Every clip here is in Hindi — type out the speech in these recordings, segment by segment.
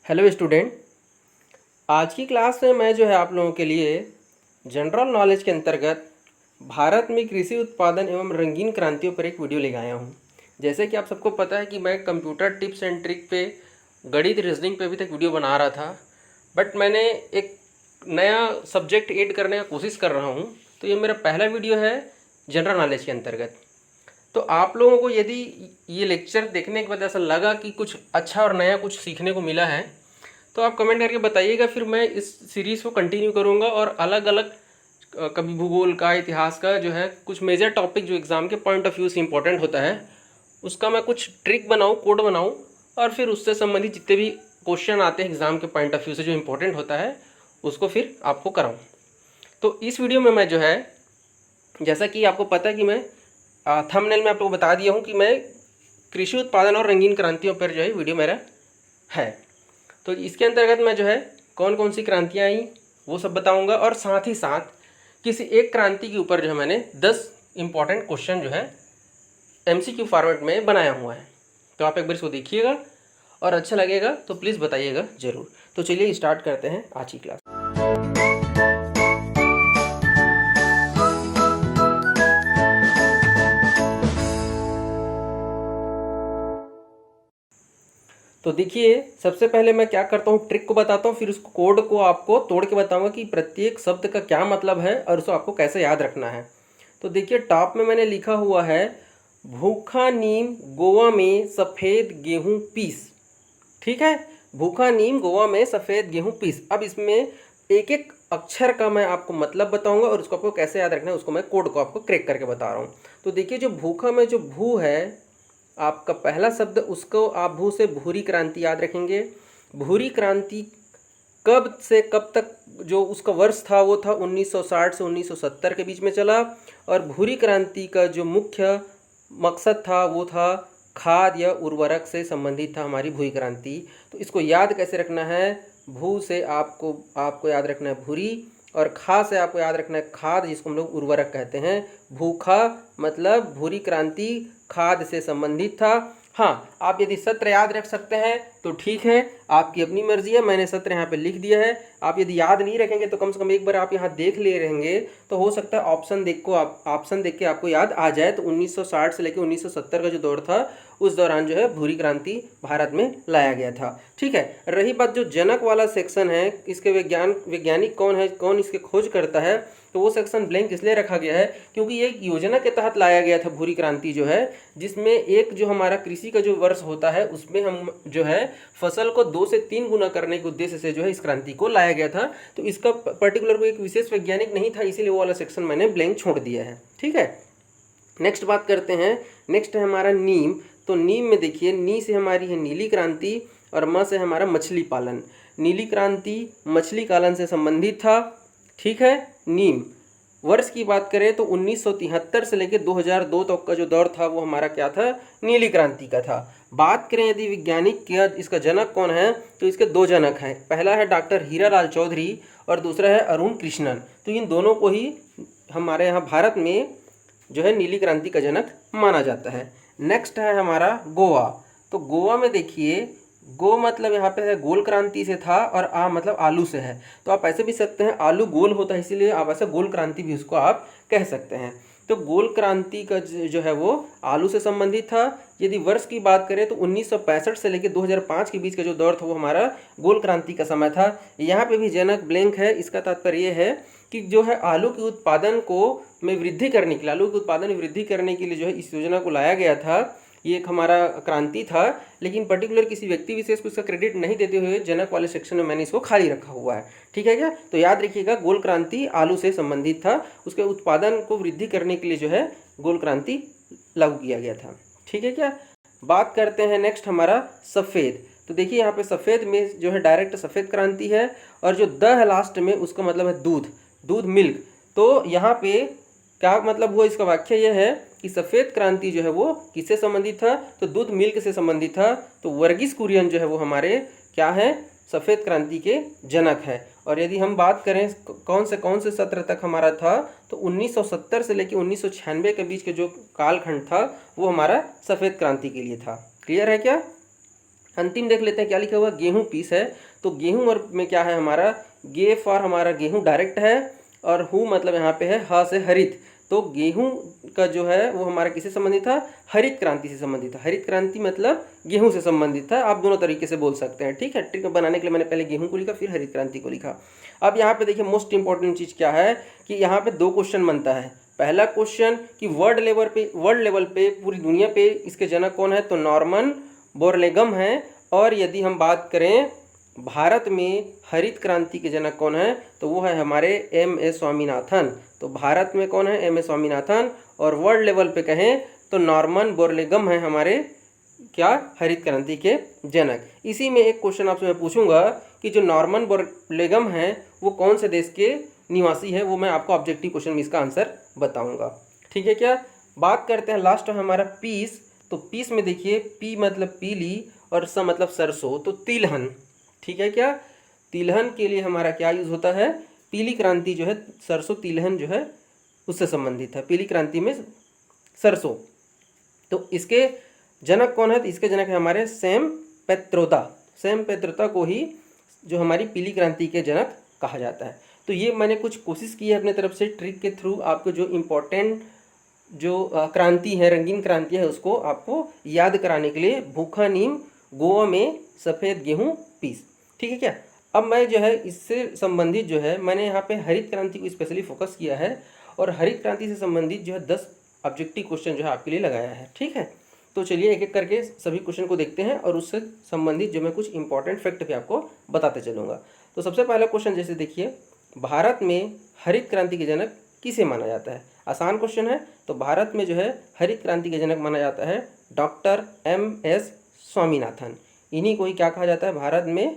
Hello student. आज की क्लास में मैं जो है आप लोगों के लिए जनरल नॉलेज के अंतर्गत भारत में कृषि उत्पादन एवं रंगीन क्रांतियों पर एक वीडियो लेकर आया हूँ। जैसे कि आप सबको पता है कि मैं कंप्यूटर टिप्स एंड ट्रिक पे गणित रीजनिंग पे अभी तक वीडियो बना रहा था, बट मैंने एक नया सब्जेक्ट ऐड करने का कोशिश कर रहा हूँ। तो ये मेरा पहला वीडियो है जनरल नॉलेज के अंतर्गत। तो आप लोगों को यदि ये लेक्चर देखने के बाद ऐसा लगा कि कुछ अच्छा और नया कुछ सीखने को मिला है तो आप कमेंट करके बताइएगा, फिर मैं इस सीरीज़ को कंटिन्यू करूँगा और अलग अलग कभी भूगोल का, इतिहास का जो है कुछ मेजर टॉपिक जो एग्ज़ाम के पॉइंट ऑफ व्यू से इंपॉर्टेंट होता है उसका मैं कुछ ट्रिक बनाऊँ, कोड बनाऊँ और फिर उससे संबंधित जितने भी क्वेश्चन आते हैं एग्ज़ाम के पॉइंट ऑफ व्यू से जो इंपॉर्टेंट होता है उसको फिर आपको कराऊँ। तो इस वीडियो में मैं जो है, जैसा कि आपको पता है कि मैं थंबनेल में आप लोगों को बता दिया हूँ कि मैं कृषि उत्पादन और रंगीन क्रांतियों पर जो है वीडियो मेरा है। तो इसके अंतर्गत मैं जो है कौन कौन सी क्रांतियाँ आई वो सब बताऊंगा और साथ ही साथ किसी एक क्रांति के ऊपर जो है मैंने 10 इंपॉर्टेंट क्वेश्चन जो है एमसीक्यू फॉर्मेट में बनाया हुआ है। तो आप एक बार इसको देखिएगा और अच्छा लगेगा तो प्लीज़ बताइएगा ज़रूर। तो चलिए स्टार्ट करते हैं आज की क्लास। तो देखिए, सबसे पहले मैं क्या करता हूँ, ट्रिक को बताता हूँ, फिर उस कोड को आपको तोड़ के बताऊंगा कि प्रत्येक शब्द का क्या मतलब है और उसको आपको कैसे याद रखना है। तो देखिए, टॉप में मैंने लिखा हुआ है भूखा नीम गोवा में सफ़ेद गेहूँ पीस। ठीक है, भूखा नीम गोवा में सफ़ेद गेहूँ पीस। अब इसमें एक एक अक्षर का मैं आपको मतलब बताऊंगा और उसको आपको कैसे याद रखना है उसको मैं कोड को आपको क्रैक करके बता रहा हूँ। तो देखिए, जो भूखा में जो भू है आपका पहला शब्द, उसको आप भू से भूरी क्रांति याद रखेंगे। भूरी क्रांति कब से कब तक जो उसका वर्ष था वो था 1960 से 1970 के बीच में चला। और भूरी क्रांति का जो मुख्य मकसद था वो था खाद या उर्वरक से संबंधित था हमारी भूरी क्रांति। तो इसको याद कैसे रखना है, भू से आपको याद रखना है भूरी और खा से आपको याद रखना है खाद, जिसको हम लोग उर्वरक कहते हैं। भूखा मतलब भूरी क्रांति खाद से संबंधित था। हाँ, आप यदि सत्र याद रख सकते हैं तो ठीक है, आपकी अपनी मर्जी है। मैंने सत्र यहाँ पे लिख दिया है। आप यदि याद नहीं रखेंगे तो कम से कम एक बार आप यहाँ देख ले रहेंगे तो हो सकता है ऑप्शन देख के आपको याद आ जाए। तो 1960 से लेकर 1970 का जो दौर था उस दौरान जो है भूरी क्रांति भारत में लाया गया था। ठीक है, रही बात जो जनक वाला सेक्शन है, इसके वैज्ञानिक कौन है, कौन इसके खोज करता है, तो वो सेक्शन ब्लैंक इसलिए रखा गया है क्योंकि ये एक योजना के तहत लाया गया था भूरी क्रांति जो है, जिसमें एक जो हमारा कृषि का जो वर्ष होता है उसमें हम जो है फसल को 2 से 3 गुना करने के उद्देश्य से जो है इस क्रांति को लाया गया था। तो इसका पर्टिकुलर कोई एक विशेष वैज्ञानिक नहीं था, इसीलिए वो वाला सेक्शन मैंने ब्लैंक छोड़ दिया है। ठीक है, नेक्स्ट बात करते हैं। नेक्स्ट है हमारा नीम। तो नीम में देखिए, नी से हमारी है नीली क्रांति और म से हमारा मछली पालन। नीली क्रांति मछली पालन से संबंधित था। ठीक है, नीम वर्ष की बात करें तो 1973 से लेकर 2002 तक का जो दौर था वो हमारा क्या था, नीली क्रांति का था। बात करें यदि वैज्ञानिक क्या इसका जनक कौन है, तो इसके दो जनक हैं। पहला है डॉक्टर हीरालाल चौधरी और दूसरा है अरुण कृष्णन। तो इन दोनों को ही हमारे यहाँ भारत में जो है नीली क्रांति का जनक माना जाता है। नेक्स्ट है हमारा गोवा। तो गोवा में देखिए, गो मतलब यहाँ पे है गोल क्रांति से था और आ मतलब आलू से है। तो आप ऐसे भी सकते हैं, आलू गोल होता है इसीलिए आप ऐसे गोल क्रांति भी उसको आप कह सकते हैं। तो गोल क्रांति का जो है वो आलू से संबंधित था। यदि वर्ष की बात करें तो 1965 से लेकर 2005 के बीच का जो दौर था वो हमारा गोल क्रांति का समय था। यहाँ पे भी जनक ब्लैंक है। इसका तात्पर्य ये है कि जो है आलू के उत्पादन को में वृद्धि करने के लिए, आलू के उत्पादन में वृद्धि करने के लिए जो है इस योजना को लाया गया था। ये एक हमारा क्रांति था, लेकिन पर्टिकुलर किसी व्यक्ति विशेष को इसका क्रेडिट नहीं देते हुए जनक वाले सेक्शन में मैंने इसको खाली रखा हुआ है। ठीक है क्या, तो याद रखिएगा गोल क्रांति आलू से संबंधित था, उसके उत्पादन को वृद्धि करने के लिए जो है गोल क्रांति लागू किया गया था। ठीक है क्या, बात करते हैं नेक्स्ट हमारा सफ़ेद। तो देखिए यहाँ पे सफ़ेद में जो है डायरेक्ट सफ़ेद क्रांति है और जो द है लास्ट में उसका मतलब है दूध मिल्क। तो यहाँ पे क्या मतलब हुआ, इसका वाक्य यह है कि सफ़ेद क्रांति जो है वो किससे संबंधित था, तो दूध मिल्क से संबंधित था। तो वर्गीस कुरियन जो है वो हमारे क्या है, सफ़ेद क्रांति के जनक है। और यदि हम बात करें कौन से सत्र तक हमारा था, तो 1970 से लेकर 1996 के बीच के जो कालखंड था वो हमारा सफ़ेद क्रांति के लिए था। क्लियर है क्या। अंतिम देख लेते हैं क्या लिखा हुआ, गेहूं पीस है। तो गेहूं और में क्या है हमारा, गे फॉर हमारा गेहूं डायरेक्ट है, और हु मतलब यहाँ पे है ह से हरित। तो गेहूं का जो है वो हमारा किससे संबंधित था, हरित क्रांति से संबंधित था। हरित क्रांति मतलब गेहूं से संबंधित था। आप दोनों तरीके से बोल सकते हैं, ठीक है। ट्रिक बनाने के लिए मैंने पहले गेहूं को लिखा, फिर हरित क्रांति को लिखा। अब यहाँ पे देखिए मोस्ट इंपॉर्टेंट चीज़ क्या है कि यहाँ पे दो क्वेश्चन बनता है। पहला क्वेश्चन कि वर्ल्ड लेवल पे पूरी दुनिया पे इसके जनक कौन है, तो नॉर्मन बोरलेगम है। और यदि हम बात करें भारत में हरित क्रांति के जनक कौन है, तो वो है हमारे एम.एस. स्वामीनाथन। तो भारत में कौन है, एम.एस. स्वामीनाथन। और वर्ल्ड लेवल पे कहें तो नॉर्मन बोरलेगम है हमारे क्या, हरित क्रांति के जनक। इसी में एक क्वेश्चन आपसे मैं पूछूंगा कि जो नॉर्मन बोरलेगम है वो कौन से देश के निवासी है, वो मैं आपको ऑब्जेक्टिव क्वेश्चन में इसका आंसर बताऊंगा, ठीक है क्या। बात करते हैं लास्ट है हमारा पीस। तो पीस में देखिए, पी मतलब पीली और स मतलब सरसों, तो तिलहन, ठीक है क्या। तिलहन के लिए हमारा क्या यूज होता है, पीली क्रांति जो है सरसों तिलहन जो है उससे संबंधित है, पीली क्रांति में सरसों। तो इसके जनक कौन है, तो इसके जनक है हमारे सैम पैत्रोदा। सैम पैत्रोदा को ही जो हमारी पीली क्रांति के जनक कहा जाता है। तो ये मैंने कुछ कोशिश की है अपने तरफ से ट्रिक के थ्रू आपको जो इम्पोर्टेंट जो क्रांति है, रंगीन क्रांति है, उसको आपको याद कराने के लिए। भूखा नीम, गोवा में सफ़ेद गेहूं पीस, ठीक है क्या। अब मैं जो है इससे संबंधित जो है मैंने यहाँ पे हरित क्रांति को स्पेशली फोकस किया है, और हरित क्रांति से संबंधित जो है 10 ऑब्जेक्टिव क्वेश्चन जो है आपके लिए लगाया है, ठीक है। तो चलिए एक एक करके सभी क्वेश्चन को देखते हैं, और उससे संबंधित जो मैं कुछ इंपॉर्टेंट फैक्ट भी आपको बताते चलूँगा। तो सबसे पहला क्वेश्चन जैसे देखिए, भारत में हरित क्रांति के जनक किसे माना जाता है। आसान क्वेश्चन है। तो भारत में जो है हरित क्रांति के जनक माना जाता है डॉक्टर एम.एस. स्वामीनाथन। इन्हीं को ही क्या कहा जाता है, भारत में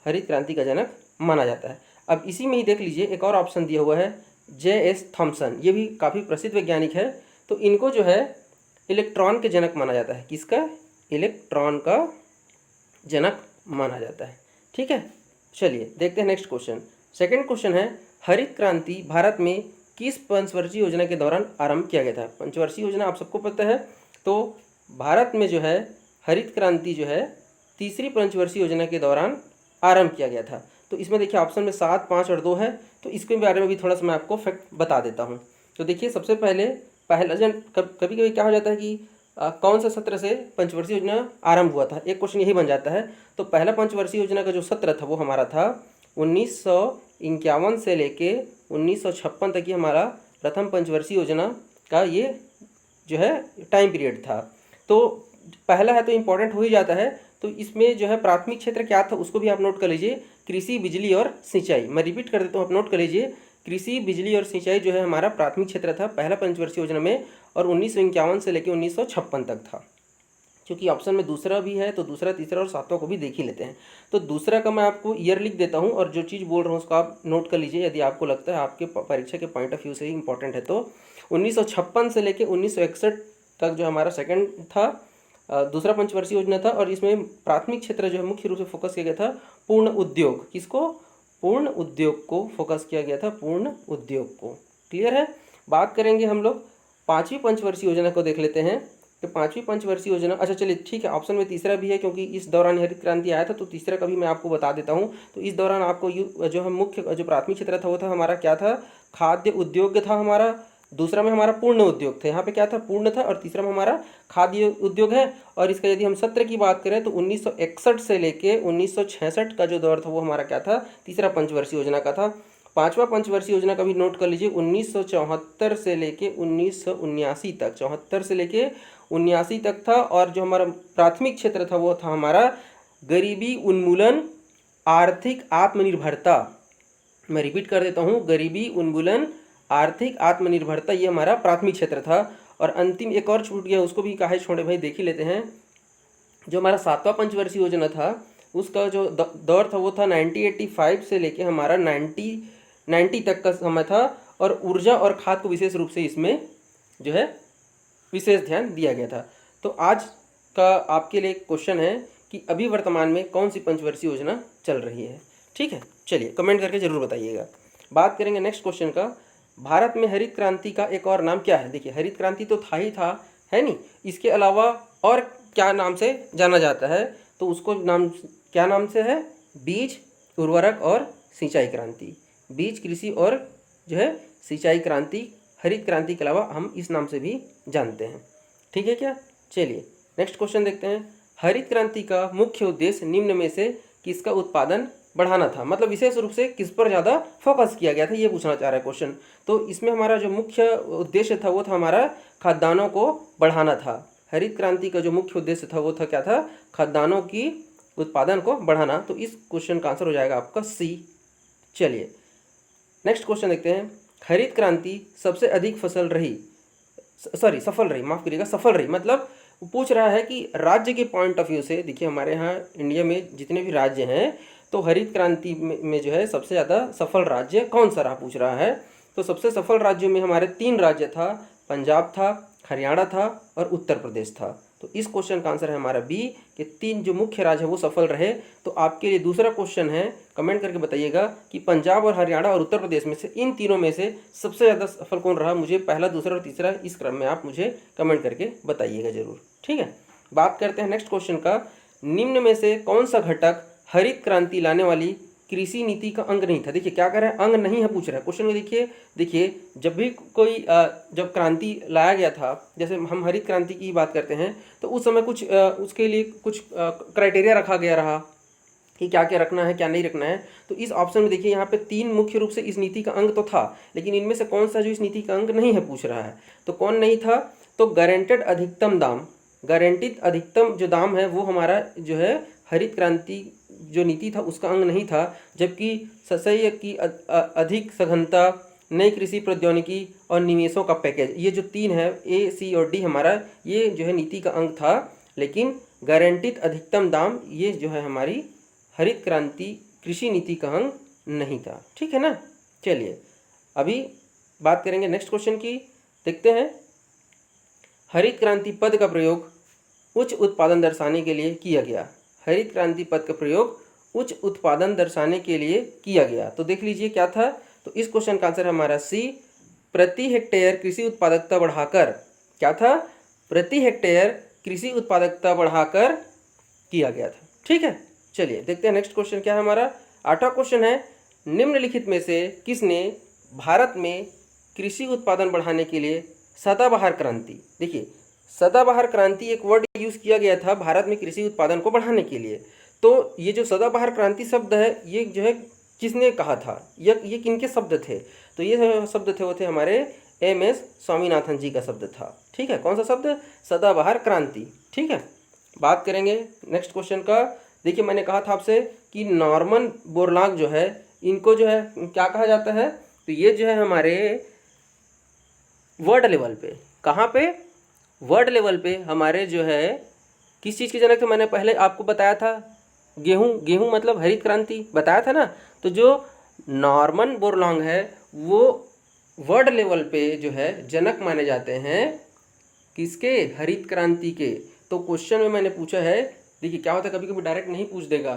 हरित क्रांति का जनक माना जाता है। अब इसी में ही देख लीजिए एक और ऑप्शन दिया हुआ है जे.एस. थॉमसन। ये भी काफ़ी प्रसिद्ध वैज्ञानिक है। तो इनको जो है इलेक्ट्रॉन के जनक माना जाता है। किसका, इलेक्ट्रॉन का जनक माना जाता है, ठीक है। चलिए देखते हैं नेक्स्ट क्वेश्चन। सेकंड क्वेश्चन है, हरित क्रांति भारत में किस पंचवर्षीय योजना के दौरान आरंभ किया गया था। पंचवर्षीय योजना आप सबको पता है। तो भारत में जो है हरित क्रांति जो है तीसरी पंचवर्षीय योजना के दौरान आरंभ किया गया था। तो इसमें देखिए ऑप्शन में 7, 5 और 2 है। तो इसके बारे में भी थोड़ा सा मैं आपको फैक्ट बता देता हूँ। तो देखिए सबसे पहले पहला कभी कभी क्या हो जाता है कि कौन सा सत्र से पंचवर्षीय योजना आरंभ हुआ था, एक क्वेश्चन यही बन जाता है। तो पहला पंचवर्षीय योजना का जो सत्र था वो हमारा था 1951 से लेके 1956 तक ही हमारा प्रथम पंचवर्षीय योजना का ये जो है टाइम पीरियड था। तो पहला है तो इम्पोर्टेंट हो ही जाता है। तो इसमें जो है प्राथमिक क्षेत्र क्या था उसको भी आप नोट कर लीजिए, कृषि, बिजली और सिंचाई। मैं रिपीट कर देता हूँ, आप नोट कर लीजिए। कृषि, बिजली और सिंचाई जो है हमारा प्राथमिक क्षेत्र था पहला पंचवर्षीय योजना में, और 1951 से लेकर 1956 तक था। क्योंकि ऑप्शन में दूसरा भी है तो दूसरा, तीसरा और सातवां को भी देख ही लेते हैं। तो दूसरा का मैं आपको ईयर लिख देता हूँ, और जो चीज़ बोल रहा हूँ उसको आप नोट कर लीजिए यदि आपको लगता है आपके परीक्षा के पॉइंट ऑफ व्यू से ही इंपॉर्टेंट है। तो 1956 से लेकर 1961 तक जो हमारा सेकंड था, दूसरा पंचवर्षीय योजना था। और इसमें प्राथमिक क्षेत्र जो है मुख्य रूप से फोकस किया गया था पूर्ण उद्योग। किसको, पूर्ण उद्योग को फोकस किया गया था, पूर्ण उद्योग को। क्लियर है। बात करेंगे हम लोग पाँचवीं पंचवर्षीय योजना को देख लेते हैं। तो पाँचवीं पंचवर्षीय योजना, अच्छा चलिए ठीक है, ऑप्शन में तीसरा भी है क्योंकि इस दौरान हरित क्रांति आया था। तो तीसरा का भी मैं आपको बता देता हूँ। तो इस दौरान आपको जो है मुख्य जो प्राथमिक क्षेत्र था वो था हमारा क्या था, खाद्य उद्योग था हमारा। दूसरा में हमारा पूर्ण उद्योग था, यहाँ पे क्या था, पूर्ण था। और तीसरा में हमारा खाद्य उद्योग है। और इसका यदि हम सत्र की बात करें तो 1961 से लेके 1966 का जो दौर था वो हमारा क्या था, तीसरा पंचवर्षीय योजना का था। पांचवा पंचवर्षीय योजना का भी नोट कर लीजिए, 1974 से लेके 1979 तक, 74 से लेके 79 तक था। और जो हमारा प्राथमिक क्षेत्र था वो था हमारा गरीबी उन्मूलन, आर्थिक आत्मनिर्भरता। मैं रिपीट कर देता हूँ, गरीबी उन्मूलन, आर्थिक आत्मनिर्भरता, ये हमारा प्राथमिक क्षेत्र था। और अंतिम एक और छूट गया, उसको भी काहे छोड़े भाई, देख ही लेते हैं। जो हमारा सातवां पंचवर्षीय योजना था उसका जो दौर था वो था 1985 से लेके हमारा 1990 तक का समय था। और ऊर्जा और खाद को विशेष रूप से इसमें जो है विशेष ध्यान दिया गया था। तो आज का आपके लिए क्वेश्चन है कि अभी वर्तमान में कौन सी पंचवर्षीय योजना चल रही है। ठीक है, चलिए कमेंट करके ज़रूर बताइएगा। बात करेंगे नेक्स्ट क्वेश्चन का, भारत में हरित क्रांति का एक और नाम क्या है। देखिए हरित क्रांति तो था ही था, है नहीं, इसके अलावा और क्या नाम से जाना जाता है। तो उसको नाम क्या नाम से है? बीज, उर्वरक और सिंचाई क्रांति। बीज, कृषि और जो है सिंचाई क्रांति, हरित क्रांति के अलावा हम इस नाम से भी जानते हैं। ठीक है क्या? चलिए नेक्स्ट क्वेश्चन देखते हैं। हरित क्रांति का मुख्य उद्देश्य निम्न में से किसका उत्पादन बढ़ाना था? मतलब विशेष रूप से किस पर ज़्यादा फोकस किया गया था, ये पूछना चाह रहा है क्वेश्चन। तो इसमें हमारा जो मुख्य उद्देश्य था वो था हमारा खाद्यान्नों को बढ़ाना था। हरित क्रांति का जो मुख्य उद्देश्य था वो था क्या था? खाद्यान्नों की उत्पादन को बढ़ाना। तो इस क्वेश्चन का आंसर हो जाएगा आपका सी। चलिए नेक्स्ट क्वेश्चन देखते हैं। हरित क्रांति सबसे अधिक सफल रही, माफ करिएगा, सफल रही। मतलब पूछ रहा है कि राज्य के पॉइंट ऑफ व्यू से, देखिए हमारे यहाँ इंडिया में जितने भी राज्य हैं तो हरित क्रांति में जो है सबसे ज़्यादा सफल राज्य कौन सा रहा, पूछ रहा है। तो सबसे सफल राज्यों में हमारे 3 राज्य था, पंजाब था, हरियाणा था और उत्तर प्रदेश था। तो इस क्वेश्चन का आंसर है हमारा बी कि 3 जो मुख्य राज्य है वो सफल रहे। तो आपके लिए दूसरा क्वेश्चन है, कमेंट करके बताइएगा कि पंजाब और हरियाणा और उत्तर प्रदेश में से इन तीनों में से सबसे ज़्यादा सफल कौन रहा। मुझे पहला, दूसरा और तीसरा इस क्रम में आप मुझे कमेंट करके बताइएगा ज़रूर। ठीक है, बात करते हैं नेक्स्ट क्वेश्चन का। निम्न में से कौन सा घटक हरित क्रांति लाने वाली कृषि नीति का अंग नहीं था? देखिए क्या कर रहा है, अंग नहीं है पूछ रहा है क्वेश्चन में। देखिए जब भी कोई जब क्रांति लाया गया था, जैसे हम हरित क्रांति की बात करते हैं तो उस समय कुछ उसके लिए कुछ क्राइटेरिया रखा गया रहा कि क्या क्या रखना है क्या नहीं रखना है। तो इस ऑप्शन में देखिए यहाँ पे 3 मुख्य रूप से इस नीति का अंग तो था, लेकिन इनमें से कौन सा जो इस नीति का अंग नहीं है पूछ रहा है। तो कौन नहीं था? तो गारंटेड अधिकतम दाम, गारंटीड अधिकतम जो दाम है वो हमारा जो है हरित क्रांति जो नीति था उसका अंग नहीं था। जबकि सस्य की अधिक सघनता, नई कृषि प्रौद्योगिकी और निवेशों का पैकेज, ये जो 3 है ए, सी और डी हमारा ये जो है नीति का अंग था। लेकिन गारंटीड अधिकतम दाम ये जो है हमारी हरित क्रांति कृषि नीति का अंग नहीं था। ठीक है ना? चलिए अभी बात करेंगे नेक्स्ट क्वेश्चन की, देखते हैं। हरित क्रांति पद का प्रयोग उच्च उत्पादन दर्शाने के लिए किया गया। हरित क्रांति पद का प्रयोग उच्च उत्पादन दर्शाने के लिए किया गया। तो देख लीजिए क्या था। तो इस क्वेश्चन का आंसर हमारा सी, प्रति हेक्टेयर कृषि उत्पादकता बढ़ाकर, क्या था? प्रति हेक्टेयर कृषि उत्पादकता बढ़ाकर किया गया था। ठीक है, चलिए देखते हैं नेक्स्ट क्वेश्चन क्या है हमारा। 8वां क्वेश्चन है, निम्नलिखित में से किसने भारत में कृषि उत्पादन बढ़ाने के लिए सदाबहार क्रांति, देखिए सदाबहार क्रांति एक वर्ड यूज किया गया था भारत में कृषि उत्पादन को बढ़ाने के लिए। तो ये जो सदाबहार क्रांति शब्द है ये जो है किसने कहा था, ये किनके शब्द थे? तो ये शब्द थे वो थे हमारे MS स्वामीनाथन जी का शब्द था। ठीक है, कौन सा शब्द? सदाबहार क्रांति। ठीक है, बात करेंगे नेक्स्ट क्वेश्चन का। देखिए मैंने कहा था आपसे कि नॉर्मन बोरलॉग जो है इनको जो है क्या कहा जाता है? तो ये जो है हमारे वर्ल्ड लेवल पे, कहाँ पे? वर्ल्ड लेवल पे हमारे जो है किस चीज़ के जनक थे? मैंने पहले आपको बताया था गेहूं मतलब हरित क्रांति बताया था ना। तो जो नॉर्मन बोरलॉग है वो वर्ल्ड लेवल पे जो है जनक माने जाते हैं किसके? हरित क्रांति के। तो क्वेश्चन में मैंने पूछा है, देखिए क्या होता है कभी कभी डायरेक्ट नहीं पूछ देगा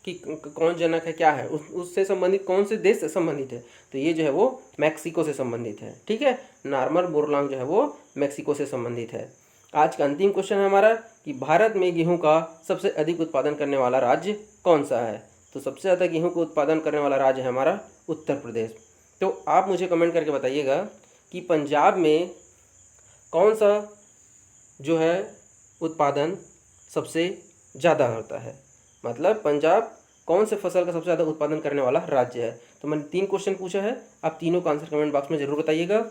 कि कौन जनक है, क्या है, उससे संबंधित कौन से देश से संबंधित है। तो ये जो है वो मैक्सिको से संबंधित है। ठीक है, नॉर्मन बोरलॉग जो है वो मैक्सिको से संबंधित है। आज का अंतिम क्वेश्चन है हमारा कि भारत में गेहूं का सबसे अधिक उत्पादन करने वाला राज्य कौन सा है? तो सबसे ज़्यादा गेहूं को उत्पादन करने वाला राज्य है हमारा उत्तर प्रदेश। तो आप मुझे कमेंट करके बताइएगा कि पंजाब में कौन सा जो है उत्पादन सबसे ज़्यादा होता है, मतलब पंजाब कौन से फसल का सबसे ज़्यादा उत्पादन करने वाला राज्य है। तो मैंने 3 क्वेश्चन पूछा है, आप तीनों का आंसर कमेंट बॉक्स में ज़रूर बताइएगा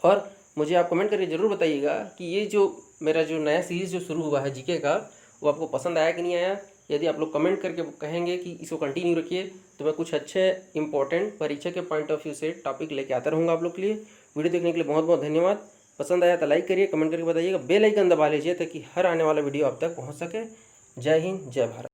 और मुझे आप कमेंट करके ज़रूर बताइएगा कि ये जो मेरा जो नया सीरीज़ जो शुरू हुआ है जीके का वो आपको पसंद आया कि नहीं आया। यदि आप लोग कमेंट करके कहेंगे कि इसको कंटिन्यू रखिए तो मैं कुछ अच्छे इंपॉर्टेंट परीक्षा के पॉइंट ऑफ व्यू से टॉपिक लेके आता रहूँगा आप लोग के लिए। वीडियो देखने के लिए बहुत बहुत धन्यवाद। पसंद आया तो लाइक करिए, कमेंट करके बताइएगा, बेल आइकन दबा लीजिए ताकि हर आने वाला वीडियो आप तक पहुँच सके। जय हिंद, जय भारत।